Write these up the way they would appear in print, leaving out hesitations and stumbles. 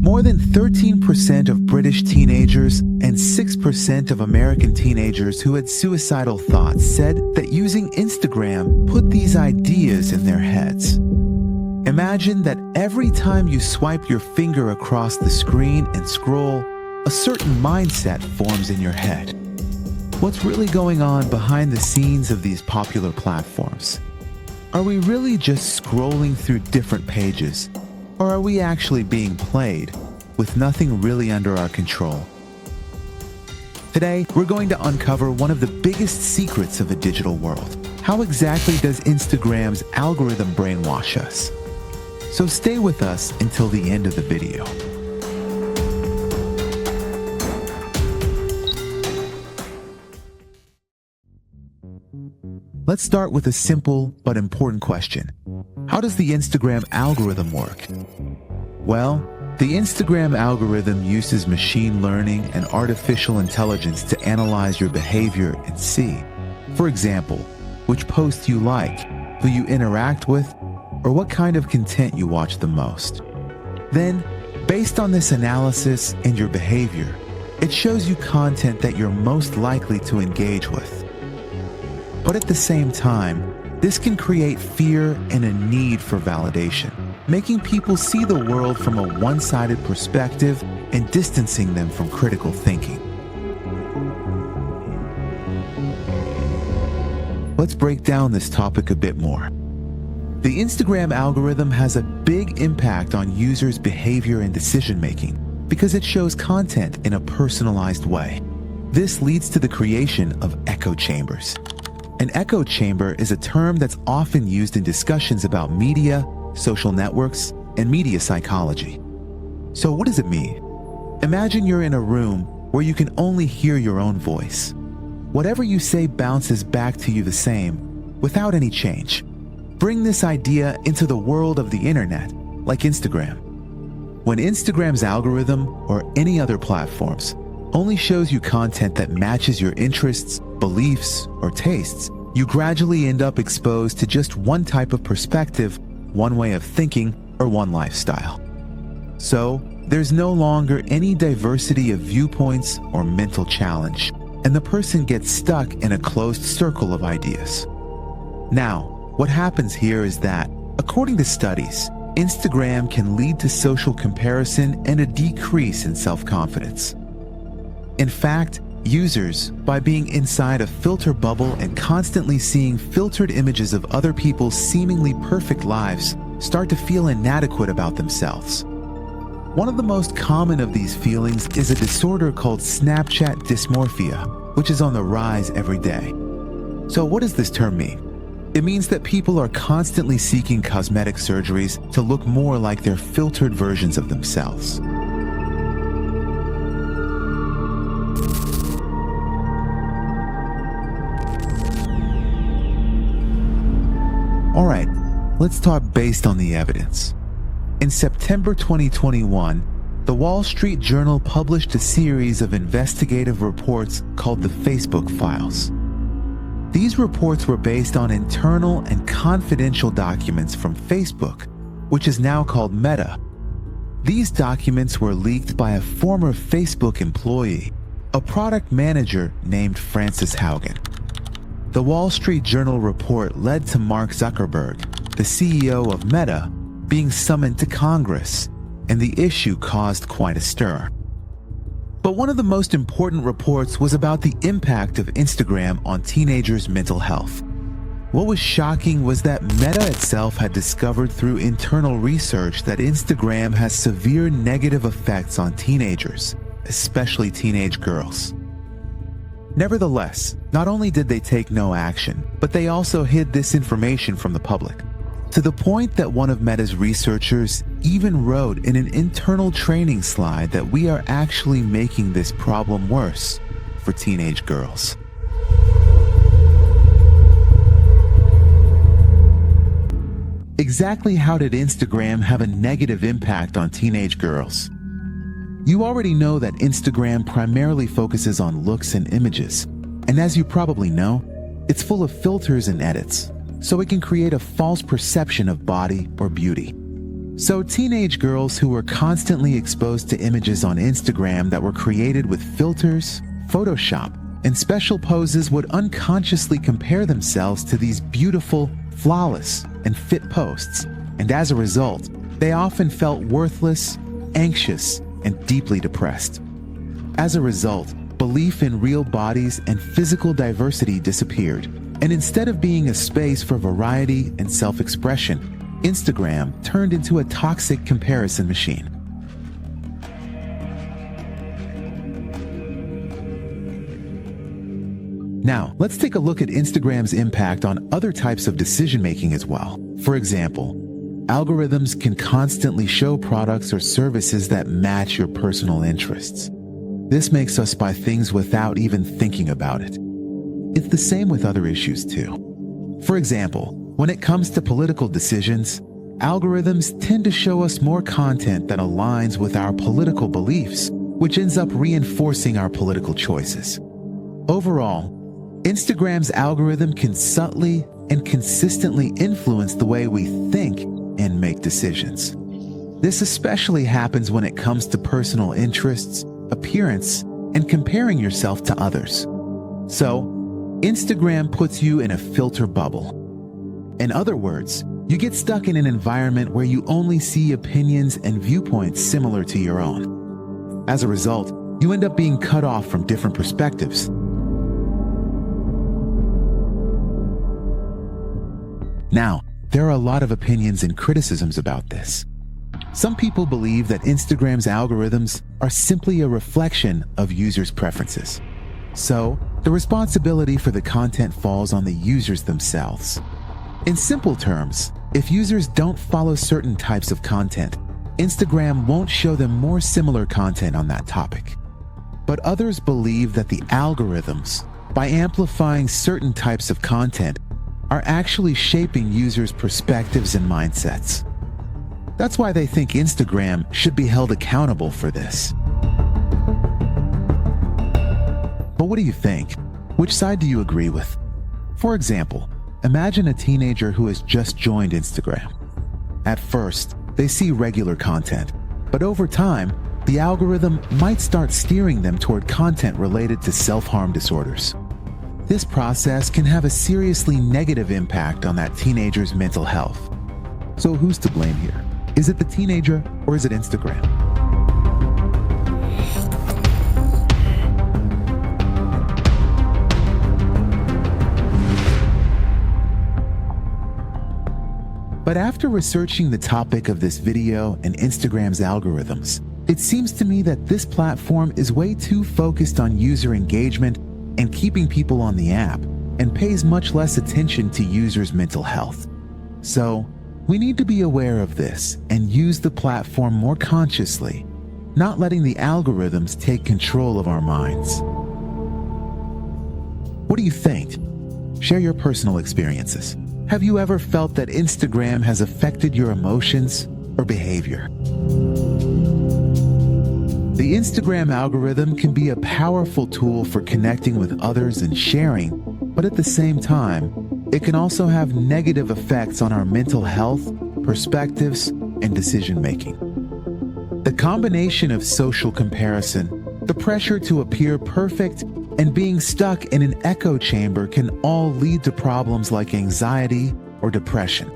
More than 13% of British teenagers and 6% of American teenagers who had suicidal thoughts said that using Instagram put these ideas in their heads. Imagine that every time you swipe your finger across the screen and scroll, a certain mindset forms in your head. What's really going on behind the scenes of these popular platforms? Are we really just scrolling through different pages? Or are we actually being played, with nothing really under our control? Today, we're going to uncover one of the biggest secrets of the digital world. How exactly does Instagram's algorithm brainwash us? So stay with us until the end of the video. Let's start with a simple but important question. How does the Instagram algorithm work? Well, the Instagram algorithm uses machine learning and artificial intelligence to analyze your behavior and see, for example, which posts you like, who you interact with, or what kind of content you watch the most. Then, based on this analysis and your behavior, it shows you content that you're most likely to engage with. But at the same time, this can create fear and a need for validation, making people see the world from a one-sided perspective and distancing them from critical thinking. Let's break down this topic a bit more. The Instagram algorithm has a big impact on users' behavior and decision-making because it shows content in a personalized way. This leads to the creation of echo chambers. An echo chamber is a term that's often used in discussions about media, social networks, and media psychology. So what does it mean? Imagine you're in a room where you can only hear your own voice. Whatever you say bounces back to you the same, without any change. Bring this idea into the world of the internet, like Instagram. When Instagram's algorithm, or any other platforms, only shows you content that matches your interests, beliefs, or tastes, you gradually end up exposed to just one type of perspective, one way of thinking, or one lifestyle. So, there's no longer any diversity of viewpoints or mental challenge, and the person gets stuck in a closed circle of ideas. Now, what happens here is that, according to studies, Instagram can lead to social comparison and a decrease in self-confidence. In fact, users, by being inside a filter bubble and constantly seeing filtered images of other people's seemingly perfect lives, start to feel inadequate about themselves. One of the most common of these feelings is a disorder called Snapchat dysmorphia, which is on the rise every day. So what does this term mean? It means that people are constantly seeking cosmetic surgeries to look more like their filtered versions of themselves. Alright, let's talk based on the evidence. In September 2021, the Wall Street Journal published a series of investigative reports called the Facebook Files. These reports were based on internal and confidential documents from Facebook, which is now called Meta. These documents were leaked by a former Facebook employee, a product manager named Frances Haugen. The Wall Street Journal report led to Mark Zuckerberg, the CEO of Meta, being summoned to Congress, and the issue caused quite a stir. But one of the most important reports was about the impact of Instagram on teenagers' mental health. What was shocking was that Meta itself had discovered through internal research that Instagram has severe negative effects on teenagers, especially teenage girls. Nevertheless, not only did they take no action, but they also hid this information from the public, to the point that one of Meta's researchers even wrote in an internal training slide that we are actually making this problem worse for teenage girls. Exactly how did Instagram have a negative impact on teenage girls? You already know that Instagram primarily focuses on looks and images, and as you probably know, it's full of filters and edits, so it can create a false perception of body or beauty. So teenage girls who were constantly exposed to images on Instagram that were created with filters, Photoshop, and special poses would unconsciously compare themselves to these beautiful, flawless, and fit posts. And as a result, they often felt worthless, anxious, and deeply depressed. As a result, belief in real bodies and physical diversity disappeared. And instead of being a space for variety and self-expression, Instagram turned into a toxic comparison machine. Now, let's take a look at Instagram's impact on other types of decision-making as well. For example, algorithms can constantly show products or services that match your personal interests. This makes us buy things without even thinking about it. It's the same with other issues too. For example, when it comes to political decisions, algorithms tend to show us more content that aligns with our political beliefs, which ends up reinforcing our political choices. Overall, Instagram's algorithm can subtly and consistently influence the way we think and make decisions. This especially happens when it comes to personal interests, appearance, and comparing yourself to others. So, Instagram puts you in a filter bubble. In other words, you get stuck in an environment where you only see opinions and viewpoints similar to your own. As a result, you end up being cut off from different perspectives. Now, there are a lot of opinions and criticisms about this. Some people believe that Instagram's algorithms are simply a reflection of users' preferences. So, the responsibility for the content falls on the users themselves. In simple terms, if users don't follow certain types of content, Instagram won't show them more similar content on that topic. But others believe that the algorithms, by amplifying certain types of content, are actually shaping users' perspectives and mindsets. That's why they think Instagram should be held accountable for this. But what do you think? Which side do you agree with? For example, imagine a teenager who has just joined Instagram. At first, they see regular content, but over time, the algorithm might start steering them toward content related to self-harm disorders. This process can have a seriously negative impact on that teenager's mental health. So who's to blame here? Is it the teenager or is it Instagram? But after researching the topic of this video and Instagram's algorithms, it seems to me that this platform is way too focused on user engagement and keeping people on the app, and pays much less attention to users' mental health. So, we need to be aware of this and use the platform more consciously, not letting the algorithms take control of our minds. What do you think? Share your personal experiences. Have you ever felt that Instagram has affected your emotions or behavior? The Instagram algorithm can be a powerful tool for connecting with others and sharing, but at the same time, it can also have negative effects on our mental health, perspectives, and decision-making. The combination of social comparison, the pressure to appear perfect, and being stuck in an echo chamber can all lead to problems like anxiety or depression.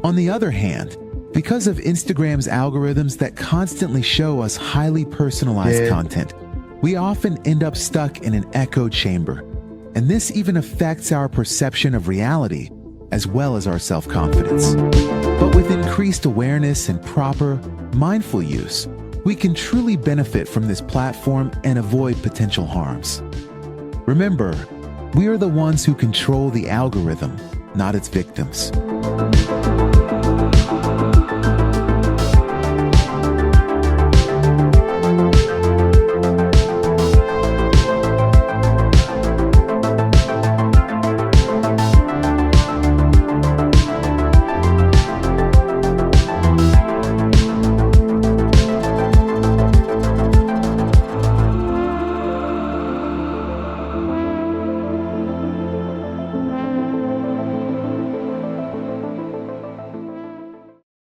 On the other hand, because of Instagram's algorithms that constantly show us highly personalized content, we often end up stuck in an echo chamber. And this even affects our perception of reality, as well as our self-confidence. But with increased awareness and proper, mindful use, we can truly benefit from this platform and avoid potential harms. Remember, we are the ones who control the algorithm, not its victims.